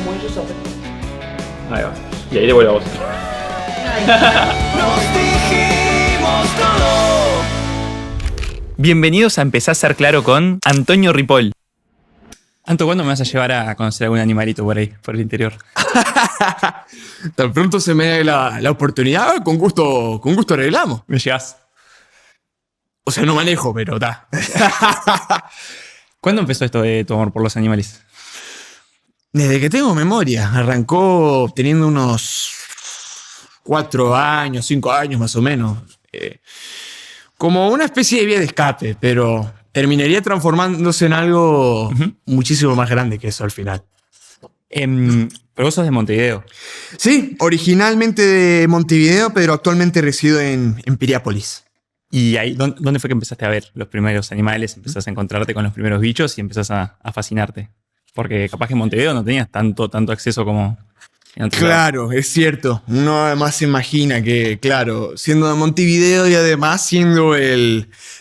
como ellos aprenden. Ahí va. Y ahí le vuelvo a vos. Nos dijimos todo. Bienvenidos a Empezar a Ser Claro con Antonio Ripoll. Anto, ¿cuándo me vas a llevar a conocer algún animalito por ahí, por el interior? Tan pronto se me dé la oportunidad, con gusto arreglamos. ¿Me llevas? O sea, no manejo, pero está. ¿Cuándo empezó esto de tu amor por los animales? Desde que tengo memoria. Arrancó teniendo unos 4 años, 5 años más o menos. Como una especie de vía de escape, pero terminaría transformándose en algo muchísimo más grande que eso al final. Pero vos sos de Montevideo. Sí, originalmente de Montevideo, pero actualmente resido en Piriápolis. ¿Y ahí dónde fue que empezaste a ver los primeros animales? Empezaste a encontrarte con los primeros bichos y empezás a fascinarte. Porque capaz que en Montevideo no tenías tanto acceso como en otros lados. Claro, es cierto. Uno además se imagina que, claro, siendo de Montevideo y además siendo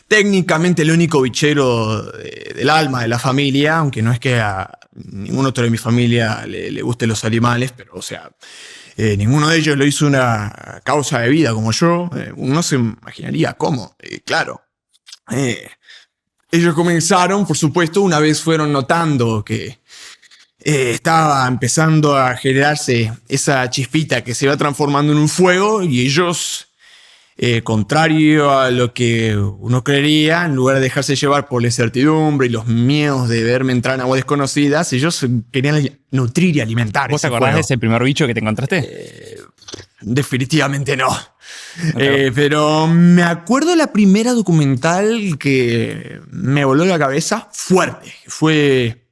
técnicamente el único bichero del alma de la familia, aunque no es que a ningún otro de mi familia le gusten los animales, pero o sea, ninguno de ellos lo hizo una causa de vida como yo. Uno se imaginaría cómo, claro. Ellos comenzaron, por supuesto, una vez fueron notando que estaba empezando a generarse esa chispita que se iba transformando en un fuego y ellos, contrario a lo que uno creería, en lugar de dejarse llevar por la incertidumbre y los miedos de verme entrar en aguas desconocidas, ellos querían nutrir y alimentar. ¿Vos te acordás de ese primer bicho que te encontraste? Definitivamente no. Pero me acuerdo de la primera documental que me voló la cabeza fuerte. Fue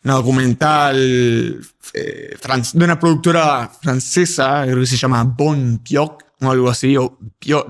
una documental de una productora francesa, creo que se llama Bon Pioche o algo así, o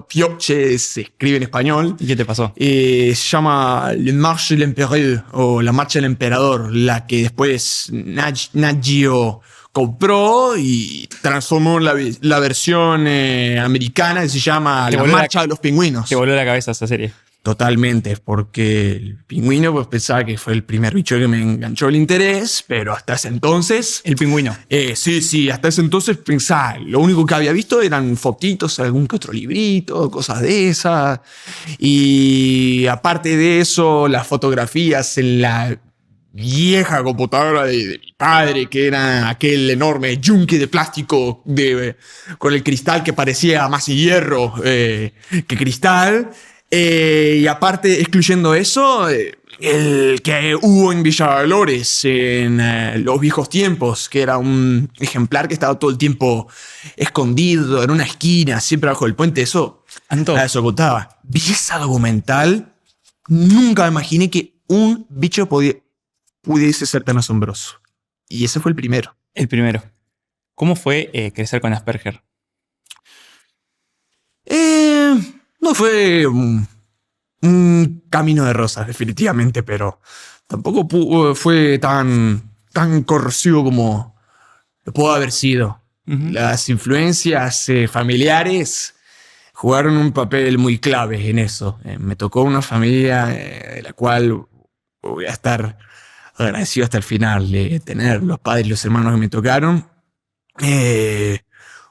Pioche se escribe en español. ¿Y qué te pasó? Se llama Le Marche de l'Empereur o La Marcha del Emperador, la que después Nat Geo compró y transformó la versión americana que se llama La Marcha de los Pingüinos. Te voló la cabeza esa serie. Totalmente, porque el pingüino pues pensaba que fue el primer bicho que me enganchó el interés, pero hasta ese entonces... El pingüino. Sí, hasta ese entonces pensaba, lo único que había visto eran fotitos, algún que otro librito, cosas de esas. Y aparte de eso, las fotografías en la vieja computadora de mi padre, que era aquel enorme yunque de plástico con el cristal que parecía más hierro que cristal. Y aparte, excluyendo eso, el que hubo en Villa Dolores en los viejos tiempos, que era un ejemplar que estaba todo el tiempo escondido en una esquina, siempre bajo el puente, eso contaba. Vi esa documental, nunca me imaginé que un bicho pudiese ser tan asombroso. Y ese fue el primero. El primero. ¿Cómo fue crecer con Asperger? No fue un camino de rosas, definitivamente, pero tampoco fue tan corrosivo como lo pudo haber sido. Las influencias familiares jugaron un papel muy clave en eso. Me tocó una familia de la cual voy a estar agradecido hasta el final de tener los padres y los hermanos que me tocaron.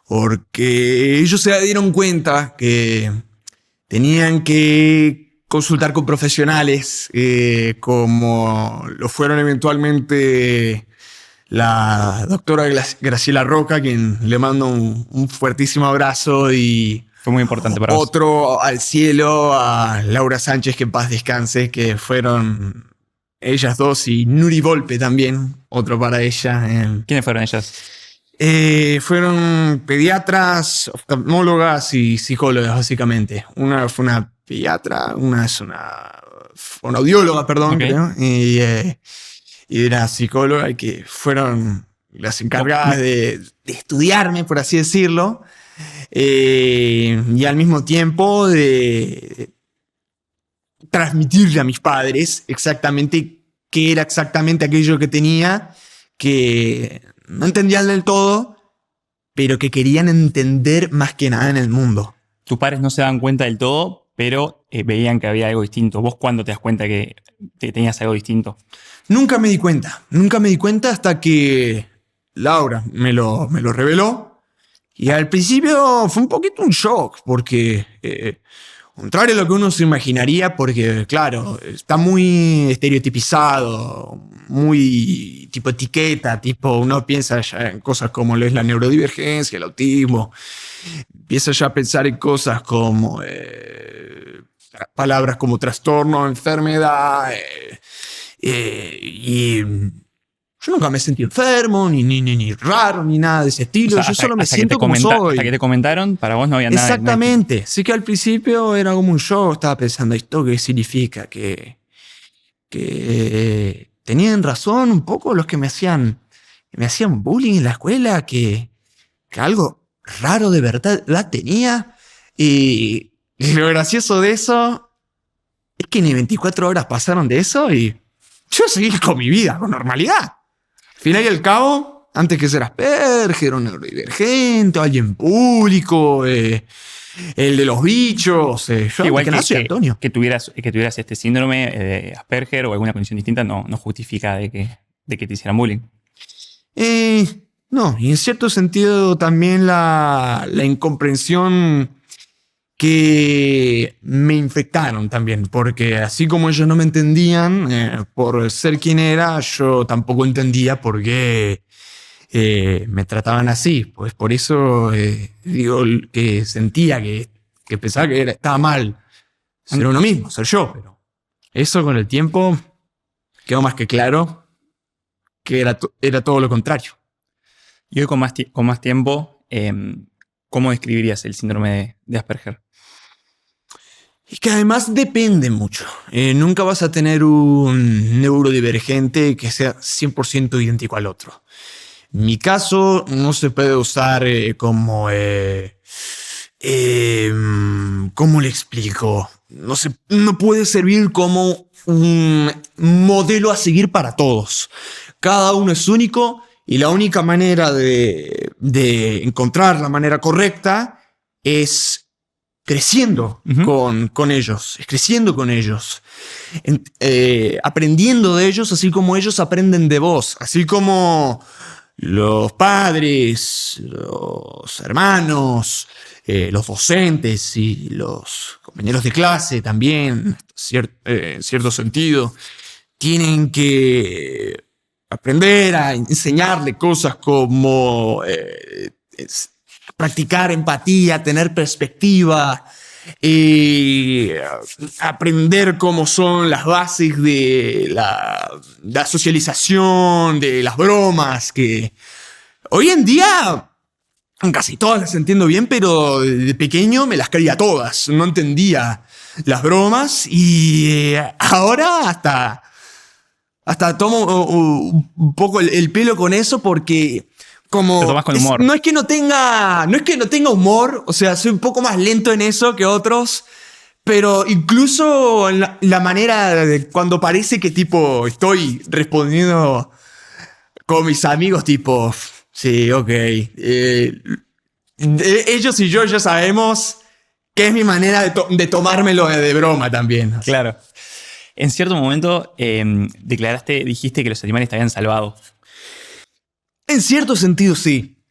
Porque ellos se dieron cuenta que tenían que consultar con profesionales, como lo fueron eventualmente la doctora Graciela Roca, quien le mando un fuertísimo abrazo, y fue muy importante para vos. Otro al cielo, a Laura Sánchez, que en paz descanse, que fueron ellas dos, y Nuri Volpe también, otro para ella. ¿Quiénes fueron ellas? Fueron pediatras, oftalmólogas y psicólogas, básicamente. Una fue una pediatra, una es una audióloga, perdón, okay. Creo, y una psicóloga, que fueron las encargadas de estudiarme, por así decirlo, y al mismo tiempo de transmitirle a mis padres exactamente qué era exactamente aquello que tenía, que no entendían del todo, pero que querían entender más que nada en el mundo. Tus padres no se daban cuenta del todo, pero veían que había algo distinto. ¿Vos cuándo te das cuenta que tenías algo distinto? Nunca me di cuenta hasta que Laura me lo reveló. Y al principio fue un poquito un shock, porque contrario a lo que uno se imaginaría, porque claro, está muy estereotipizado, muy tipo etiqueta, tipo uno piensa ya en cosas como lo es la neurodivergencia, el autismo, empieza ya a pensar en cosas como palabras como trastorno, enfermedad, y yo nunca me sentí enfermo, ni raro, ni nada de ese estilo. O sea, Yo solo me siento como soy. Hasta que te comentaron, para vos no había nada. Exactamente. Sí que al principio era como un show. Estaba pensando, ¿esto qué significa? Que tenían razón un poco los que me hacían bullying en la escuela, que algo raro de verdad tenía. Y lo gracioso de eso es que ni 24 horas pasaron de eso y yo seguí con mi vida, con normalidad. Al final y al cabo, antes que ser Asperger o neurodivergente, o alguien público, el de los bichos, yo Igual que nací, Antonio. que tuvieras este síndrome de Asperger o alguna condición distinta no justifica de que te hicieran bullying. No, y en cierto sentido también la incomprensión que me infectaron también, porque así como ellos no me entendían por ser quien era, yo tampoco entendía por qué me trataban así. Pues por eso digo que sentía que pensaba que estaba mal ser uno mismo, ser yo. Pero eso con el tiempo quedó más que claro que era todo lo contrario. Y hoy con más tiempo, ¿cómo describirías el síndrome de Asperger? Y que además depende mucho. Nunca vas a tener un neurodivergente que sea 100% idéntico al otro. En mi caso, no se puede usar como... ¿cómo le explico? No puede servir como un modelo a seguir para todos. Cada uno es único y la única manera de encontrar la manera correcta es creciendo con ellos, es creciendo con ellos, aprendiendo de ellos, así como ellos aprenden de vos, así como los padres, los hermanos, los docentes y los compañeros de clase también, en cierto sentido, tienen que aprender a enseñarle cosas como practicar empatía, tener perspectiva, aprender cómo son las bases de la socialización, de las bromas, que hoy en día casi todas las entiendo bien, pero de pequeño me las creía todas, no entendía las bromas y ahora hasta tomo un poco el pelo con eso porque... Como te tomas con humor. No es que no tenga humor, o sea, soy un poco más lento en eso que otros, pero incluso en la manera de cuando parece que tipo estoy respondiendo con mis amigos, tipo, sí, ok. Ellos y yo ya sabemos que es mi manera de tomármelo de broma también. Claro. En cierto momento dijiste que los animales te habían salvado. En cierto sentido, sí.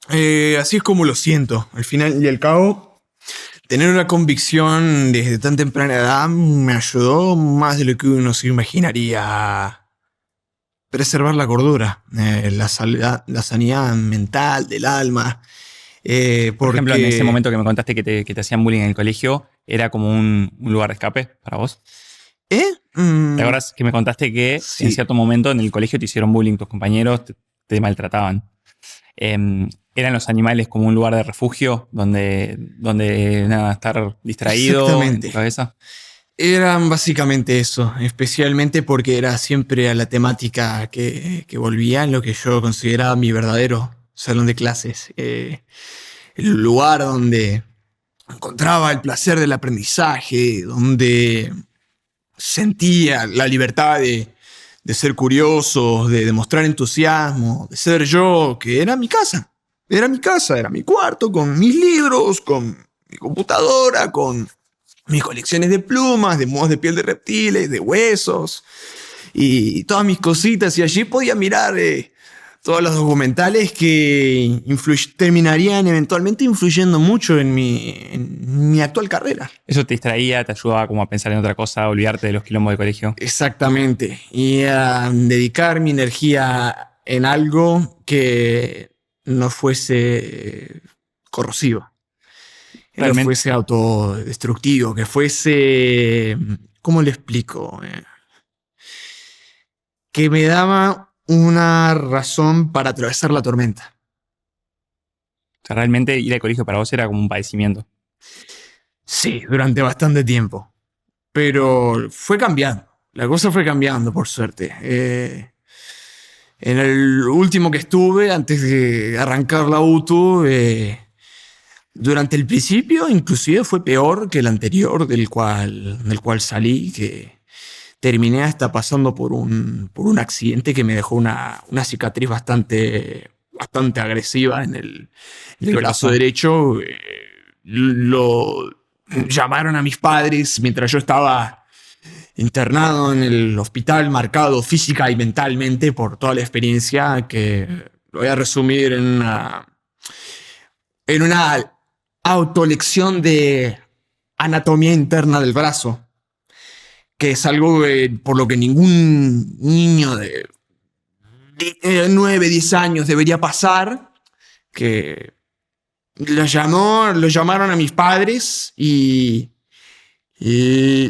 Así es como lo siento. Al final y al cabo, tener una convicción desde tan temprana edad me ayudó más de lo que uno se imaginaría a preservar la cordura, la sanidad mental del alma. Por ejemplo, en ese momento que me contaste que te hacían bullying en el colegio, ¿era como un lugar de escape para vos? ¿Te acuerdas que me contaste que sí. En cierto momento en el colegio te hicieron bullying tus compañeros, te maltrataban? ¿Eran los animales como un lugar de refugio donde nada, estar distraído en tu cabeza? Eran básicamente eso, especialmente porque era siempre a la temática que volvía en lo que yo consideraba mi verdadero salón de clases. El lugar donde encontraba el placer del aprendizaje, donde sentía la libertad de ser curioso, de demostrar entusiasmo, de ser yo, que era mi casa. Era mi casa, era mi cuarto, con mis libros, con mi computadora, con mis colecciones de plumas, de modos de piel de reptiles, de huesos y todas mis cositas. Y allí podía mirar todos los documentales que terminarían eventualmente influyendo mucho en mi actual carrera. Eso te distraía, te ayudaba como a pensar en otra cosa, a olvidarte de los quilombos de colegio. Exactamente. Y a dedicar mi energía en algo que no fuese corrosivo. Que no fuese autodestructivo, que fuese... ¿Cómo le explico? Que me daba una razón para atravesar la tormenta. O sea, realmente ir al colegio para vos era como un padecimiento. Sí, durante bastante tiempo. Pero fue cambiando. La cosa fue cambiando, por suerte. En el último que estuve, antes de arrancar la UTU, durante el principio inclusive fue peor que el anterior del cual salí, que terminé hasta pasando por un accidente que me dejó una cicatriz bastante agresiva en el brazo derecho. Lo llamaron a mis padres mientras yo estaba internado en el hospital, marcado física y mentalmente por toda la experiencia, que lo voy a resumir en una autolección de anatomía interna del brazo, que es algo por lo que ningún niño de 9, 10 años debería pasar, que lo llamaron a mis padres y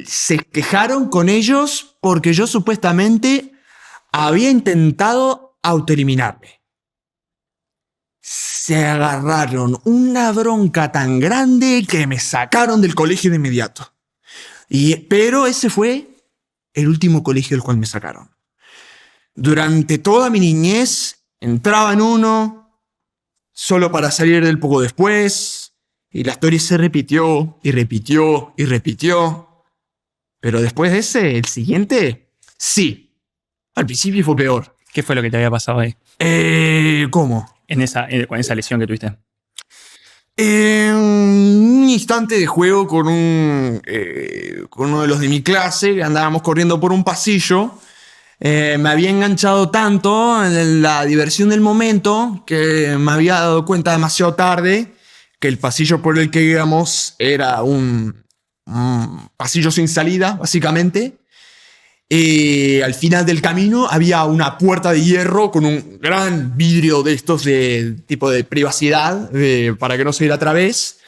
se quejaron con ellos porque yo supuestamente había intentado autoeliminarme. Se agarraron una bronca tan grande que me sacaron del colegio de inmediato. Pero ese fue el último colegio del cual me sacaron. Durante toda mi niñez entraba en uno, solo para salir del poco después, y la historia se repitió, y repitió, y repitió. Pero después de ese, el siguiente, sí. Al principio fue peor. ¿Qué fue lo que te había pasado ahí? ¿Cómo? Con esa lesión que tuviste. Un instante de juego con uno de los de mi clase, que andábamos corriendo por un pasillo. Me había enganchado tanto en la diversión del momento que me había dado cuenta demasiado tarde que el pasillo por el que íbamos era un pasillo sin salida, básicamente. Al final del camino había una puerta de hierro con un gran vidrio de estos de tipo de privacidad para que no se viera a través.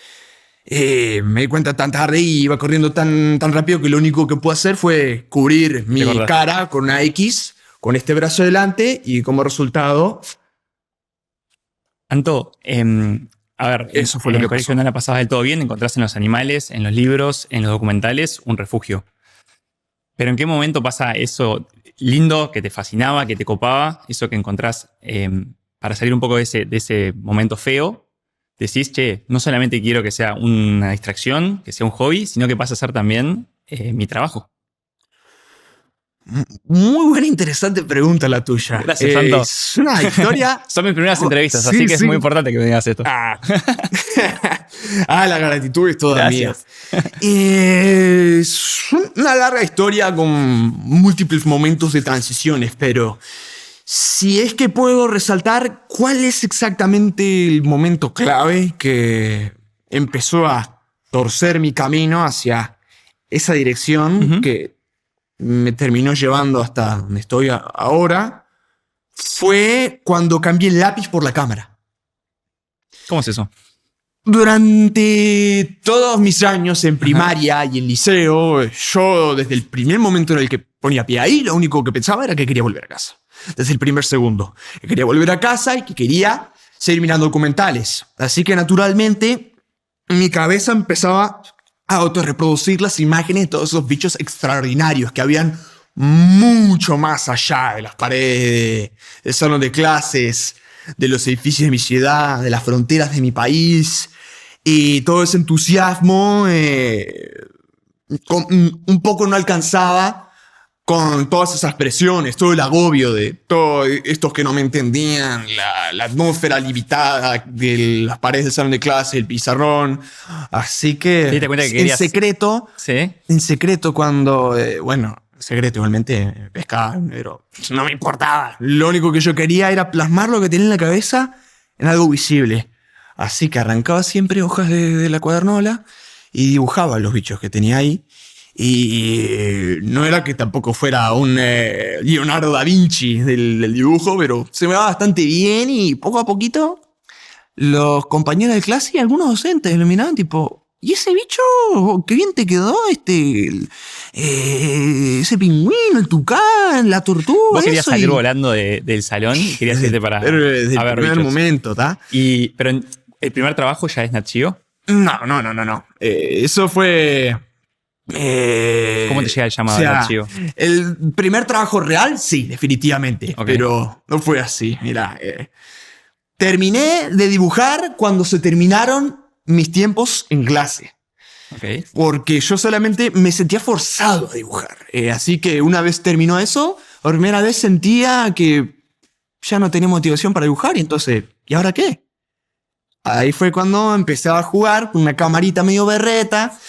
Me di cuenta tan tarde y iba corriendo tan rápido que lo único que pude hacer fue cubrir mi cara con una X, con este brazo delante, y como resultado... Anto, a ver, eso fue en lo que el colegio pasó. no la pasabas del todo bien, encontraste en los animales, en los libros, en los documentales, un refugio. Pero ¿en qué momento pasa eso lindo que te fascinaba, que te copaba, eso que encontrás para salir un poco de ese momento feo? Decís, che, no solamente quiero que sea una distracción, que sea un hobby, sino que pasa a ser también mi trabajo. Muy buena, interesante pregunta la tuya. Gracias, Santo. Es una historia... Son mis primeras entrevistas, Sí, así que sí. es muy importante que me digas esto. La gratitud es toda Gracias. mía. Es una larga historia con múltiples momentos de transiciones, pero si es que puedo resaltar cuál es exactamente el momento clave que empezó a torcer mi camino hacia esa dirección que me terminó llevando hasta donde estoy ahora, fue cuando cambié el lápiz por la cámara. ¿Cómo es eso? Durante todos mis años en primaria y en liceo, yo desde el primer momento en el que ponía pie ahí, lo único que pensaba era que quería volver a casa. Desde el primer segundo. Que quería volver a casa y que quería seguir mirando documentales. Así que naturalmente mi cabeza empezaba a autorreproducir las imágenes de todos esos bichos extraordinarios que habían mucho más allá de las paredes del salón de clases, de los edificios de mi ciudad, de las fronteras de mi país. Y todo ese entusiasmo un poco no alcanzaba con todas esas presiones, todo el agobio de todos estos que no me entendían, la atmósfera limitada de las paredes del salón de clase, el pizarrón. Así que ¿Te diste cuenta que querías... en secreto, ¿Sí? en secreto cuando, secreto, igualmente pescaba, pero no me importaba. Lo único que yo quería era plasmar lo que tenía en la cabeza en algo visible. Así que arrancaba siempre hojas de la cuadernola y dibujaba los bichos que tenía ahí. Y no era que tampoco fuera un Leonardo da Vinci del dibujo, pero se me daba bastante bien y poco a poquito los compañeros de clase y algunos docentes me miraban tipo, ¿y ese bicho? ¡Qué bien te quedó! Ese pingüino, el tucán, la tortuga. Vos querías salir volando del salón y querías irte para desde a ver el primer bichos. momento, ¿tá? Pero el primer trabajo ya es Nat Geo. No. Eso fue... ¿Cómo te llega el llamado de Nat Geo? El primer trabajo real, sí, definitivamente. Ok. Pero no fue así. Mira, terminé de dibujar cuando se terminaron mis tiempos en clase. Ok. Porque yo solamente me sentía forzado a dibujar. Así que una vez terminó eso, por primera vez sentía que ya no tenía motivación para dibujar. Y entonces, ¿y ahora qué? Ahí fue cuando empecé a jugar con una camarita medio berreta,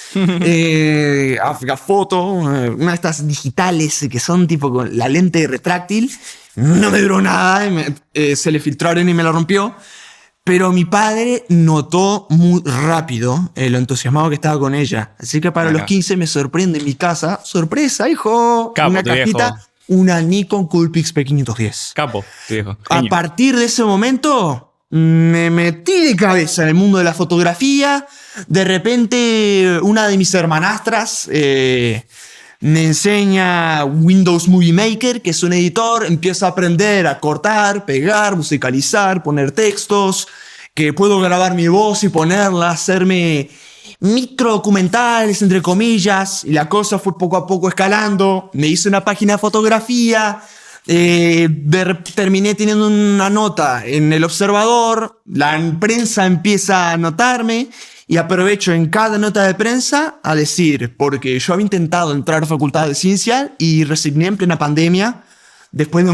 a foto, una de estas digitales que son tipo con la lente retráctil. No me duró nada, se le filtraron y me la rompió. Pero mi padre notó muy rápido lo entusiasmado que estaba con ella. Así que para los 15 me sorprende en mi casa. ¡Sorpresa, hijo! Capo, una tu cajita, viejo. una Nikon Coolpix P510. Capo, tu viejo. A Genio. partir de ese momento me metí de cabeza en el mundo de la fotografía. De repente una de mis hermanastras me enseña Windows Movie Maker, que es un editor. Empiezo a aprender a cortar, pegar, musicalizar, poner textos, que puedo grabar mi voz y ponerla, hacerme microdocumentales, entre comillas. Y la cosa fue poco a poco escalando. Me hice una página de fotografía. Terminé teniendo una nota en El Observador, la prensa empieza a notarme y aprovecho en cada nota de prensa a decir, porque yo había intentado entrar a Facultad de Ciencia y resigné en plena pandemia, después de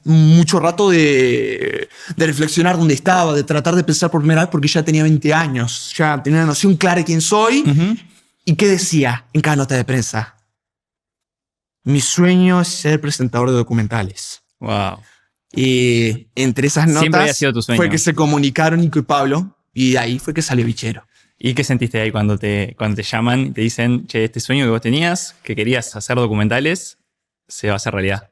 mucho rato de reflexionar dónde estaba, de tratar de pensar por primera vez, porque ya tenía 20 años, ya tenía una noción clara de quién soy. ¿Y qué decía en cada nota de prensa? Mi sueño es ser presentador de documentales. Wow. Y entre esas Siempre había notas sido tu sueño. fue que se comunicaron Nico y Pablo. Y de ahí fue que salió Bichero. ¿Y qué sentiste ahí cuando te llaman y te dicen, che, este sueño que vos tenías, que querías hacer documentales, se va a hacer realidad?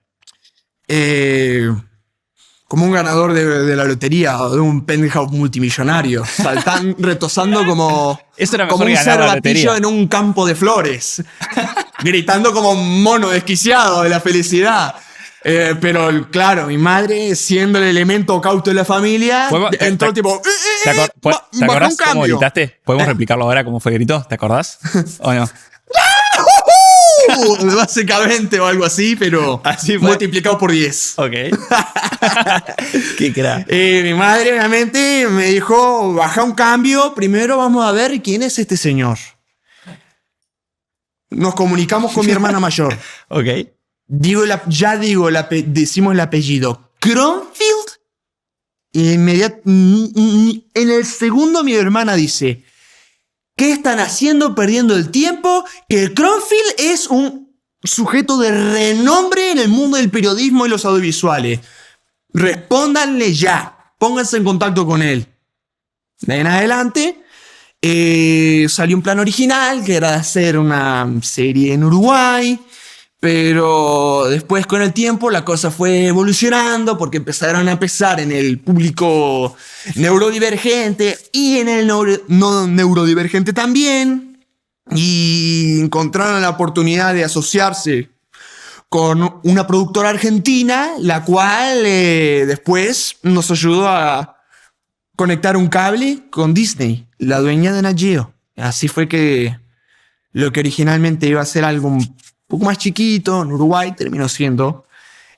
Como un ganador de la lotería o de un penthouse multimillonario. Saltan, retosando como, Eso era como mejor un que ganar la cervatillo lotería. en un campo de flores. Gritando como un mono desquiciado de la felicidad. Pero claro, mi madre, siendo el elemento cauto de la familia, entró tipo... ¿Te bajó acordás un cómo cambio. gritaste? ¿Podemos replicarlo ahora cómo fue el grito? ¿Te acordás? ¿O no? Básicamente o algo así, pero Así fue. multiplicado por 10. Ok. Qué crack. Mi madre obviamente me dijo, baja un cambio, primero vamos a ver quién es este señor. Nos comunicamos con mi hermana mayor. Ok. Decimos el apellido. Cronfield. En el segundo mi hermana dice, ¿qué están haciendo perdiendo el tiempo? Que Cronfield es un sujeto de renombre en el mundo del periodismo y los audiovisuales. Respóndanle ya. Pónganse en contacto con él. De ahí en adelante salió un plan original que era hacer una serie en Uruguay. Pero después con el tiempo la cosa fue evolucionando porque empezaron a pesar en el público neurodivergente y en el no neurodivergente también. Y encontraron la oportunidad de asociarse con una productora argentina, la cual después nos ayudó a conectar un cable con Disney, la dueña de Nat Geo. Así fue que lo que originalmente iba a ser algo un poco más chiquito en Uruguay terminó siendo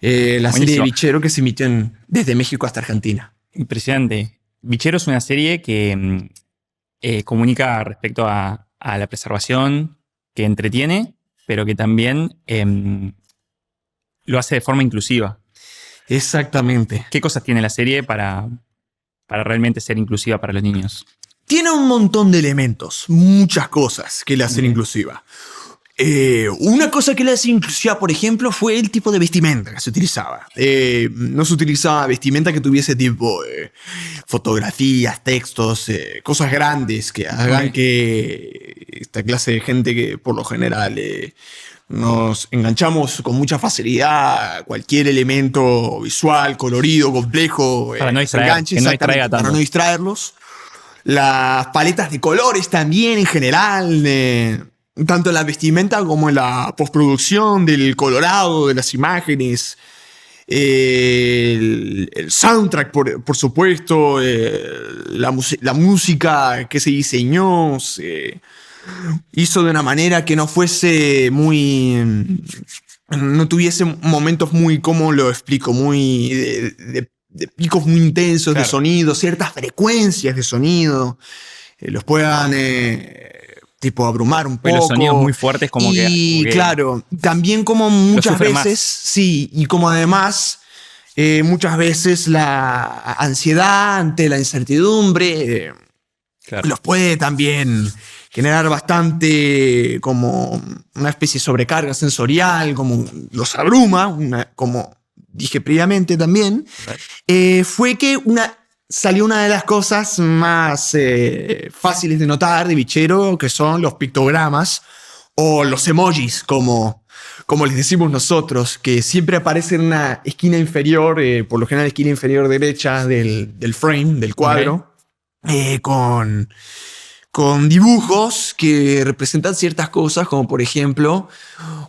la serie de Bichero que se emitió desde México hasta Argentina. Impresionante. Bichero es una serie que comunica respecto a la preservación, que entretiene, pero que también lo hace de forma inclusiva. Exactamente. ¿Qué cosas tiene la serie para realmente ser inclusiva para los niños? Tiene un montón de elementos, muchas cosas que la hacen inclusiva. Una cosa que le hacía inclusiva, por ejemplo, fue el tipo de vestimenta que se utilizaba. No se utilizaba vestimenta que tuviese tipo fotografías, textos, cosas grandes que hagan que esta clase de gente que por lo general nos enganchamos con mucha facilidad a cualquier elemento visual, colorido, complejo, para no distraer, enganche, que no distraiga tanto. para no distraerlos. Las paletas de colores también en general, tanto en la vestimenta como en la postproducción del colorado, de las imágenes, el soundtrack, por supuesto, la música que se diseñó, se hizo de una manera que no fuese muy... no tuviese momentos muy, ¿cómo lo explico? Muy de picos muy intensos, claro, de sonido, ciertas frecuencias de sonido, los puedan tipo abrumar un poco. Los sonidos muy fuertes como que... Y claro, también como muchas veces, más. Sí, y como además muchas veces la ansiedad ante la incertidumbre claro, los puede también generar bastante como una especie de sobrecarga sensorial, como los abruma, como dije previamente también, fue que salió una de las cosas más fáciles de notar de Bichero, que son los pictogramas o los emojis, como les decimos nosotros, que siempre aparecen en una esquina inferior, por lo general esquina inferior derecha del frame, del cuadro, con dibujos que representan ciertas cosas, como por ejemplo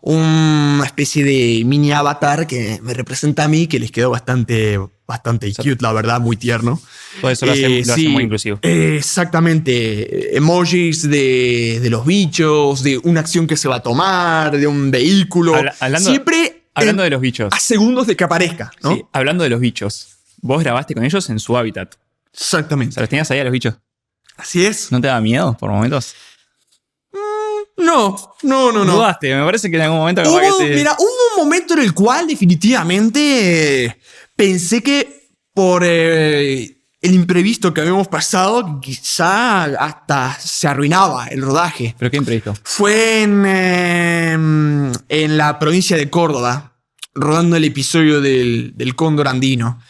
una especie de mini avatar que me representa a mí, que les quedó bastante cute, la verdad, muy tierno. Todo eso lo hace muy inclusivo. Exactamente. Emojis de los bichos, de una acción que se va a tomar, de un vehículo. Siempre hablando de los bichos. A segundos de que aparezca, ¿no? Sí, hablando de los bichos. Vos grabaste con ellos en su hábitat. Exactamente. O sea, los tenías ahí a los bichos. Así es. ¿No te daba miedo por momentos? No. Dudaste, me parece que en algún momento... Mira, hubo un momento en el cual definitivamente pensé que por el imprevisto que habíamos pasado, quizá hasta se arruinaba el rodaje. ¿Pero qué imprevisto? Fue en la provincia de Córdoba, rodando el episodio del Cóndor Andino,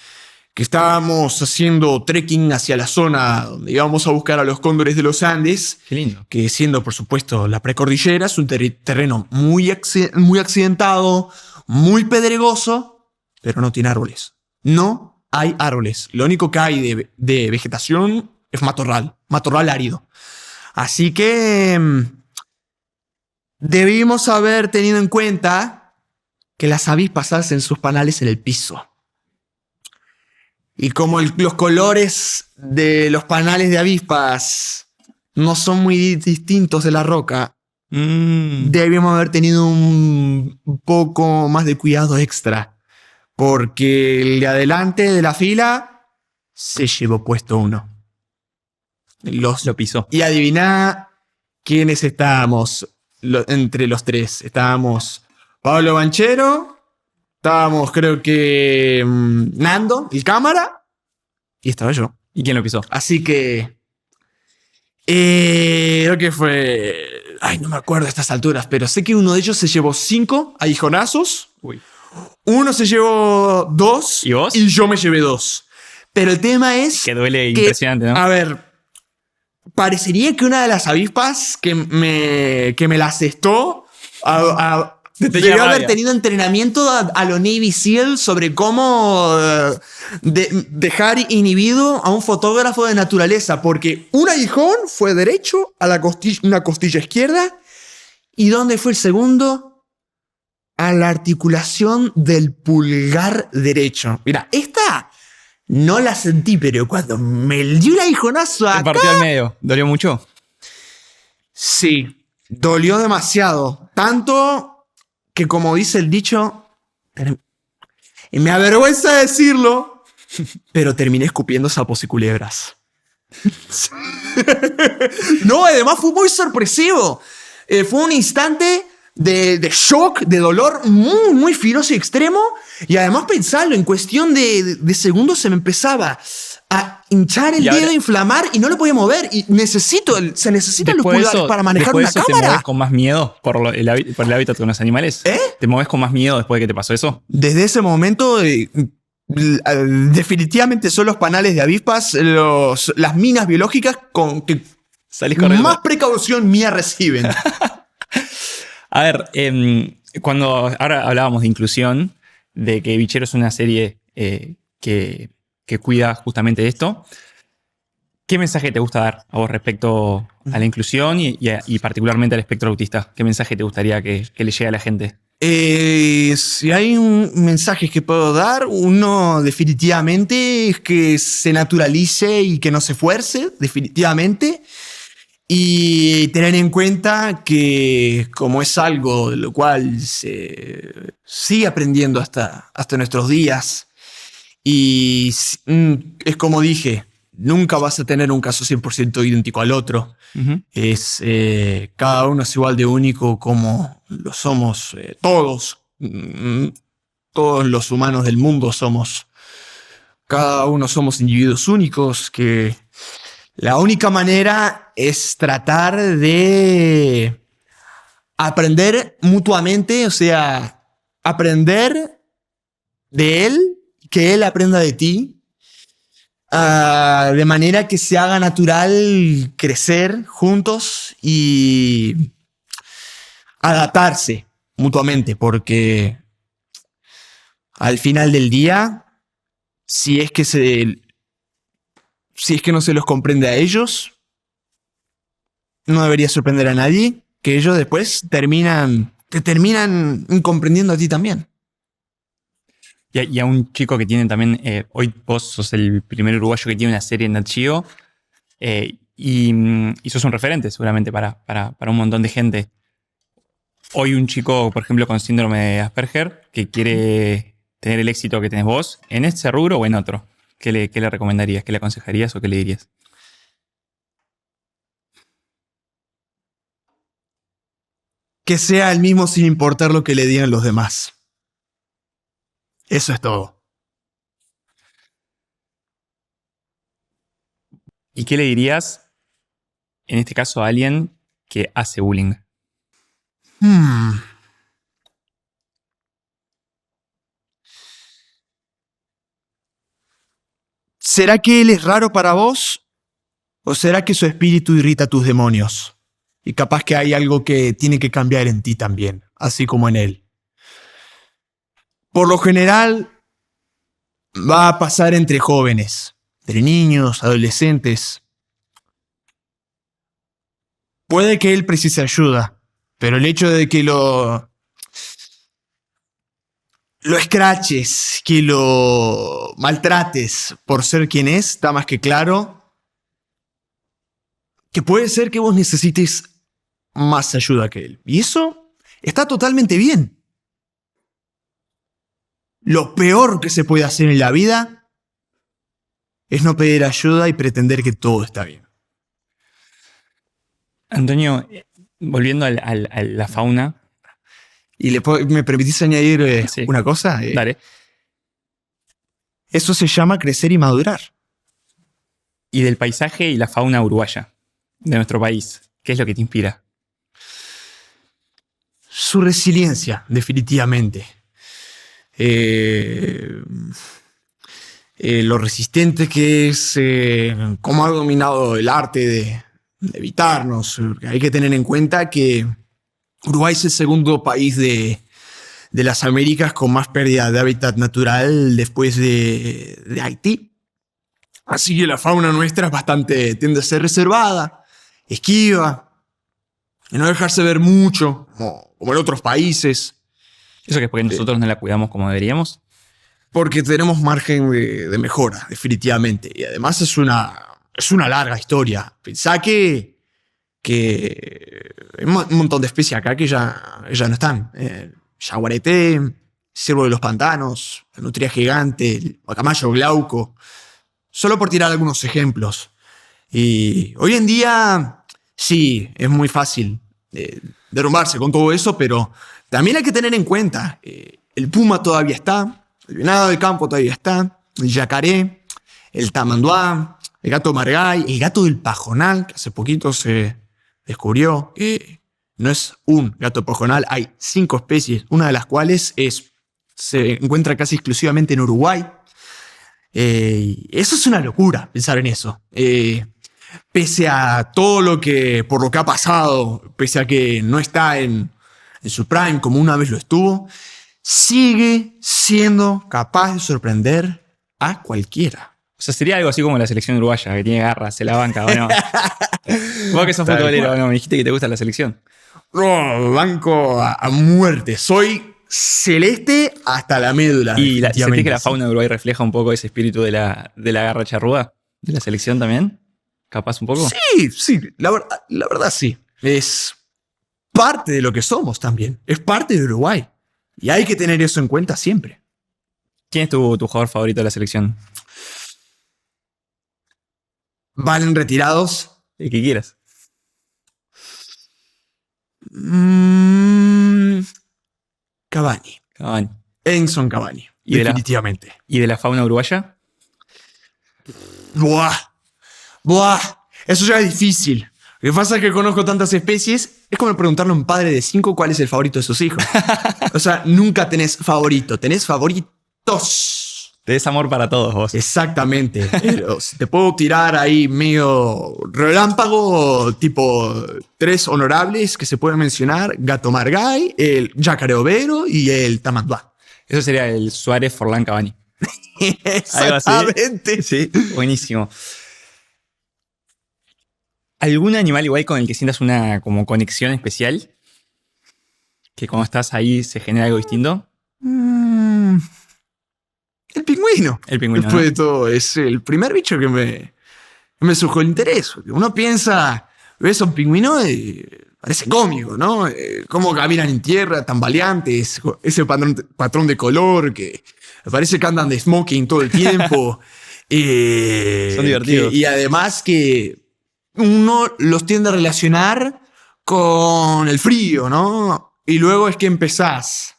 que estábamos haciendo trekking hacia la zona donde íbamos a buscar a los cóndores de los Andes. Qué lindo. Que siendo, por supuesto, la precordillera, es un terreno muy accidentado, muy pedregoso, pero no tiene árboles. No hay árboles. Lo único que hay de vegetación es matorral árido. Así que debimos haber tenido en cuenta que las avispas hacen sus panales en el piso. Y como los colores de los panales de avispas no son muy distintos de la roca, debíamos haber tenido un poco más de cuidado extra. Porque el de adelante de la fila se llevó puesto uno. Lo pisó. Y adivina quiénes estábamos entre los tres. Estábamos Pablo Banchero... Estábamos, creo que, Nando, el cámara, y estaba yo. ¿Y quién lo pisó? Así que, creo que fue... Ay, no me acuerdo a estas alturas, pero sé que uno de ellos se llevó 5 aguijonazos. Uy. Uno se llevó 2. ¿Y vos? Y yo me llevé 2. Pero el tema es... Que duele impresionante, ¿no? A ver, parecería que una de las avispas que me la asestó... Debería haber tenido entrenamiento a lo Navy SEAL sobre cómo dejar inhibido a un fotógrafo de naturaleza, porque un aguijón fue derecho a una costilla izquierda. ¿Y dónde fue el segundo? A la articulación del pulgar derecho. Mira, esta no la sentí, pero cuando me dio el aguijonazo acá... ¿Te partió al medio? ¿Dolió mucho? Sí, dolió demasiado. Tanto... que como dice el dicho, y me avergüenza decirlo, pero terminé escupiendo sapos y culebras. No, además fue muy sorpresivo. Fue un instante de shock, de dolor muy, muy fibroso y extremo. Y además pensarlo, en cuestión de segundos se me empezaba a hinchar el dedo, inflamar y no lo podía mover. Y se necesitan los pulgares para manejar una cámara. ¿Te mueves con más miedo por el hábitat con los animales? ¿Te mueves con más miedo después de que te pasó eso? Desde ese momento, definitivamente son los panales de avispas, las minas biológicas con que más precaución mía reciben. A ver, cuando ahora hablábamos de inclusión, de que Bichero es una serie que cuida justamente de esto, ¿qué mensaje te gusta dar a vos respecto a la inclusión y particularmente al espectro autista? ¿Qué mensaje te gustaría que le llegue a la gente? Si hay un mensaje que puedo dar, uno definitivamente es que se naturalice y que no se fuerce, definitivamente. Y tener en cuenta que como es algo de lo cual se sigue aprendiendo hasta nuestros días, y es como dije, nunca vas a tener un caso 100% idéntico al otro. Cada uno es igual de único como lo somos todos. Todos los humanos del mundo somos. Cada uno somos individuos únicos que la única manera es tratar de aprender mutuamente, o sea, aprender de él, que él aprenda de ti, de manera que se haga natural crecer juntos y adaptarse mutuamente, porque al final del día, si es que no se los comprende a ellos, no debería sorprender a nadie que ellos después te terminan incomprendiendo a ti también. Y a un chico que tiene también, hoy vos sos el primer uruguayo que tiene una serie en Nat Geo, y sos un referente seguramente para un montón de gente. Hoy un chico, por ejemplo, con síndrome de Asperger, que quiere tener el éxito que tenés vos, ¿en ese rubro o en otro? ¿Qué le recomendarías? ¿Qué le aconsejarías o qué le dirías? Que sea el mismo sin importar lo que le digan los demás. Eso es todo. ¿Y qué le dirías, en este caso, a alguien que hace bullying? ¿Será que él es raro para vos? ¿O será que su espíritu irrita a tus demonios? Y capaz que hay algo que tiene que cambiar en ti también, así como en él. Por lo general, va a pasar entre jóvenes, entre niños, adolescentes. Puede que él precise ayuda, pero el hecho de que lo escraches, que lo maltrates por ser quien es, está más que claro que puede ser que vos necesites más ayuda que él. Y eso está totalmente bien. Lo peor que se puede hacer en la vida es no pedir ayuda y pretender que todo está bien. Antonio, volviendo a la fauna. ¿Y me permitís añadir Sí. una cosa? Dale. Eso se llama crecer y madurar. Y del paisaje y la fauna uruguaya, de nuestro país, ¿qué es lo que te inspira? Su resiliencia, definitivamente. Lo resistente que es, cómo ha dominado el arte de evitarnos. Hay que tener en cuenta que Uruguay es el segundo país de las Américas con más pérdida de hábitat natural después de Haití. Así que la fauna nuestra tiende a ser reservada, esquiva, y no dejarse ver mucho, como en otros países. ¿Eso que es porque nosotros no la cuidamos como deberíamos? Porque tenemos margen de mejora, definitivamente. Y además es una larga historia. Pensá que hay un montón de especies acá que ya no están. Yaguareté, ciervo de los pantanos, la nutria gigante, el guacamayo glauco. Solo por tirar algunos ejemplos. Y hoy en día, sí, es muy fácil derrumbarse con todo eso, pero también hay que tener en cuenta, el puma todavía está, el venado de campo todavía está, el yacaré, el tamanduá, el gato margay, el gato del pajonal, que hace poquito se descubrió que no es un gato pajonal, hay 5 especies, una de las cuales se encuentra casi exclusivamente en Uruguay. Eso es una locura, pensar en eso. Pese a todo por lo que ha pasado, pese a que no está en su prime como una vez lo estuvo, sigue siendo capaz de sorprender a cualquiera. O sea, sería algo así como la selección uruguaya, que tiene garras, se la banca, ¿o no? Vos que sos futbolero, ¿no? Me dijiste que te gusta la selección. No, banco a muerte. Soy celeste hasta la médula. ¿Y sentís que la fauna de Uruguay refleja un poco ese espíritu de la garra charrúa? ¿De la selección también? ¿Capaz un poco? Sí, la verdad sí. Es parte de lo que somos también. Es parte de Uruguay. Y hay que tener eso en cuenta siempre. ¿Quién es tu jugador favorito de la selección? Valen retirados. El que quieras. Cavani. Edinson Cavani. Definitivamente. ¿Y de la fauna uruguaya? Buah. Eso ya es difícil. Lo que pasa es que conozco tantas especies. Es como preguntarle a un padre de 5 cuál es el favorito de sus hijos. O sea, nunca tenés favorito. Tenés favoritos. Tenés amor para todos vos. Exactamente. Pero si te puedo tirar ahí medio relámpago, tipo 3 honorables que se pueden mencionar: Gato Margay, el Yacaré Overo y el Tamanduá. Eso sería el Suárez Forlán Cavani. Exactamente. Sí, buenísimo. ¿Algún animal igual con el que sientas una como conexión especial? Que cuando estás ahí se genera algo distinto. El pingüino. El pingüino. Después ¿no? de todo, es el primer bicho que me surgió el interés. Uno piensa, ves a un pingüino y parece cómico, ¿no? Cómo caminan en tierra, tan valientes, ese patrón de color que parece que andan de smoking todo el tiempo. Son divertidos. Y además que uno los tiende a relacionar con el frío, ¿no? Y luego es que empezás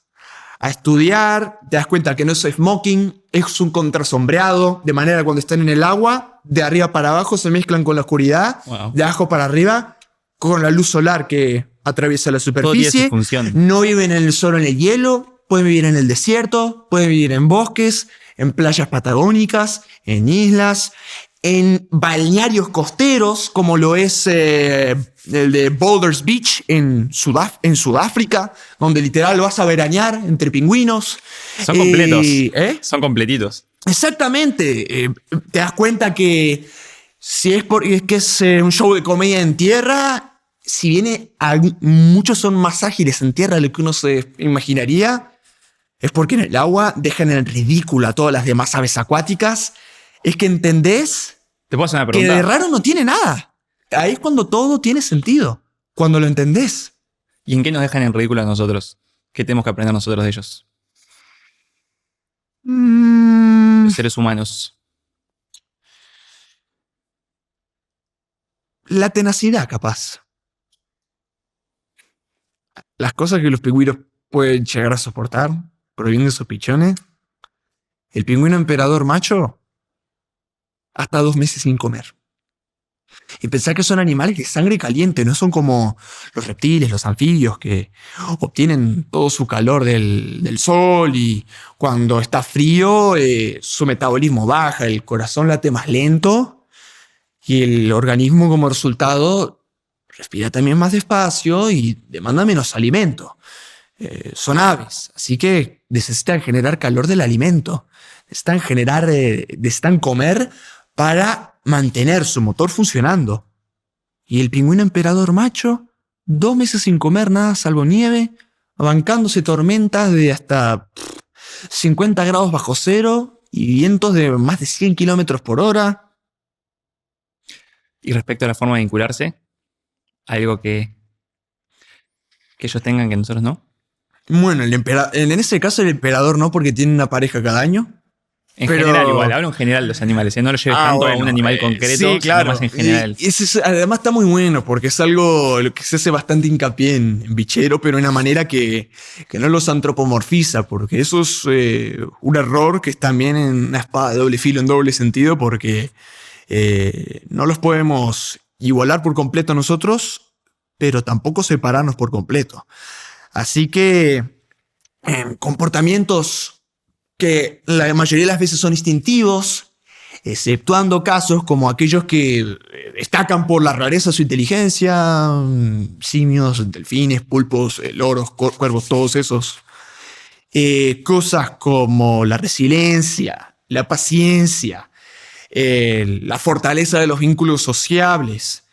a estudiar, te das cuenta que no es smoking, es un contrasombreado, de manera que cuando están en el agua, de arriba para abajo se mezclan con la oscuridad, wow. De abajo para arriba, con la luz solar que atraviesa la superficie. Todo tiene su función. No viven en el solo en el hielo, pueden vivir en el desierto, pueden vivir en bosques, en playas patagónicas, en islas, en balnearios costeros, como lo es el de Boulders Beach en Sudáfrica, donde literal vas a veranear entre pingüinos. Son completos. Son completitos. Exactamente. Te das cuenta que si es porque es un show de comedia en tierra, si bien muchos son más ágiles en tierra de lo que uno se imaginaría, es porque en el agua dejan en ridículo a todas las demás aves acuáticas. Es que entendés ¿Te puedo hacer una pregunta? que de raro no tiene nada. Ahí es cuando todo tiene sentido. Cuando lo entendés. ¿Y en qué nos dejan en ridículo a nosotros? ¿Qué tenemos que aprender nosotros de ellos? Los seres humanos. La tenacidad, capaz. Las cosas que los pingüinos pueden llegar a soportar, provienen de esos pichones. El pingüino emperador macho, hasta 2 meses sin comer. Y pensar que son animales de sangre caliente, no son como los reptiles, los anfibios, que obtienen todo su calor del sol y cuando está frío su metabolismo baja, el corazón late más lento y el organismo como resultado respira también más despacio y demanda menos alimento. Son aves, así que necesitan generar calor del alimento, necesitan comer para mantener su motor funcionando. Y el pingüino emperador macho, 2 meses sin comer nada salvo nieve, bancándose tormentas de hasta 50 grados bajo cero y vientos de más de 100 kilómetros por hora. Y respecto a la forma de vincularse, algo que ellos tengan que nosotros no. Bueno, en ese caso el emperador no, porque tiene una pareja cada año. En Pero- general, igual, hablo en general de los animales, ¿eh? No lo lleves tanto a un bueno, animal concreto, sí, claro. sino más en general. Y además está muy bueno porque es algo lo que se hace bastante hincapié en Bichero, pero de una manera que no los antropomorfiza, porque eso es un error que es también en una espada de doble filo, en doble sentido, porque no los podemos igualar por completo a nosotros, pero tampoco separarnos por completo. Así que comportamientos que la mayoría de las veces son instintivos, exceptuando casos como aquellos que destacan por la rareza de su inteligencia, simios, delfines, pulpos, loros, cuervos, todos esos. Cosas como la resiliencia, la paciencia, la fortaleza de los vínculos sociables.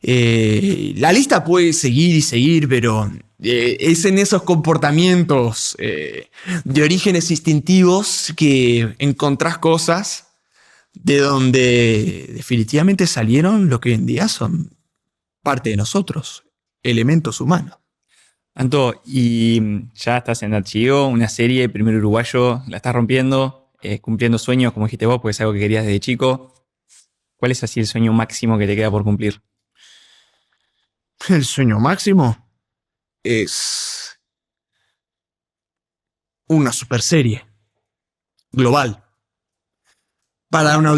La lista puede seguir y seguir, pero es en esos comportamientos de orígenes instintivos que encontrás cosas de donde definitivamente salieron lo que hoy en día son parte de nosotros, elementos humanos. Anto, y ya estás en Archivo, una serie, primer uruguayo, la estás rompiendo, cumpliendo sueños, como dijiste vos, porque es algo que querías desde chico. ¿Cuál es así el sueño máximo que te queda por cumplir? El sueño máximo es una super serie global para una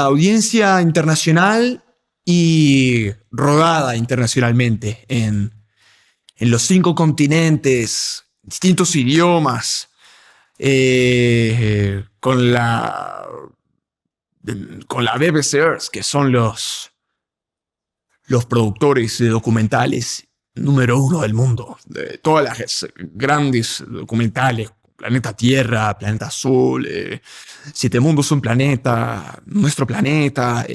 audiencia internacional y rodada internacionalmente en los 5 continentes, distintos idiomas, con la BBC Earth, que son los productores de documentales número 1 del mundo, de todas las grandes documentales, Planeta Tierra, Planeta Azul, Siete Mundos, un planeta, Nuestro Planeta,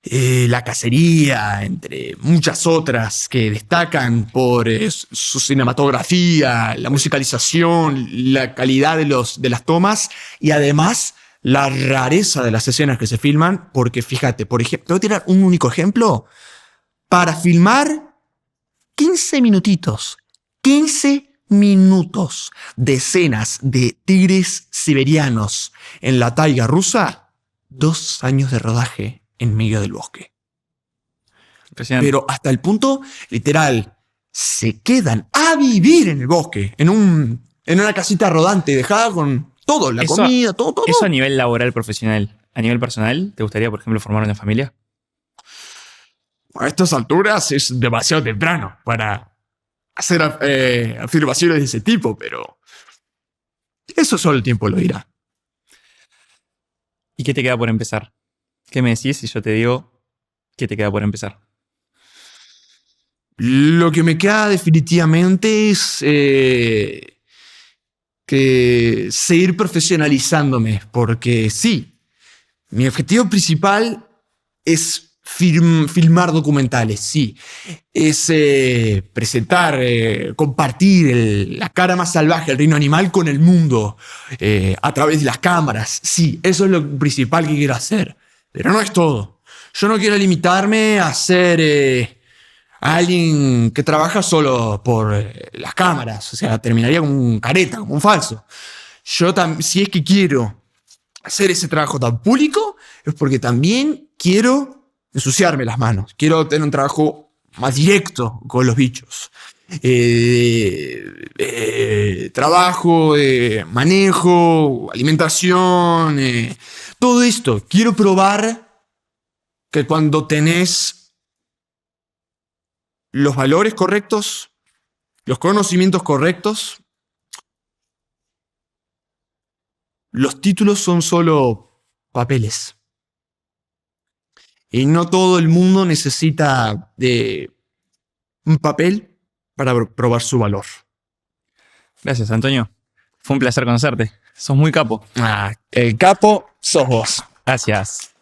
La Cacería, entre muchas otras que destacan por su cinematografía, la musicalización, la calidad de las tomas y además la rareza de las escenas que se filman, porque fíjate, por ejemplo, te voy a tirar un único ejemplo. Para filmar 15 minutitos de escenas de tigres siberianos en la taiga rusa, 2 años de rodaje en medio del bosque. Impresionante. Pero hasta el punto, literal, se quedan a vivir en el bosque, en una casita rodante, dejada con todo, la comida, todo. Eso a nivel laboral, profesional. A nivel personal, ¿te gustaría, por ejemplo, formar una familia? A estas alturas es demasiado temprano para hacer afirmaciones de ese tipo, pero eso solo el tiempo lo dirá. ¿Y qué te queda por empezar? ¿Qué me decís si yo te digo qué te queda por empezar? Lo que me queda definitivamente es que seguir profesionalizándome, porque sí, mi objetivo principal es filmar documentales, sí. Es presentar, compartir la cara más salvaje del reino animal con el mundo a través de las cámaras. Sí, eso es lo principal que quiero hacer. Pero no es todo. Yo no quiero limitarme a ser alguien que trabaja solo por las cámaras. O sea, terminaría como un careta, como un falso. Yo si es que quiero hacer ese trabajo tan público, es porque también quiero ensuciarme las manos. Quiero tener un trabajo más directo con los bichos. Trabajo, manejo, alimentación, todo esto. Quiero probar que cuando tenés los valores correctos, los conocimientos correctos, los títulos son solo papeles. Y no todo el mundo necesita de un papel para probar su valor. Gracias, Antonio. Fue un placer conocerte. Sos muy capo. El capo sos vos. Gracias.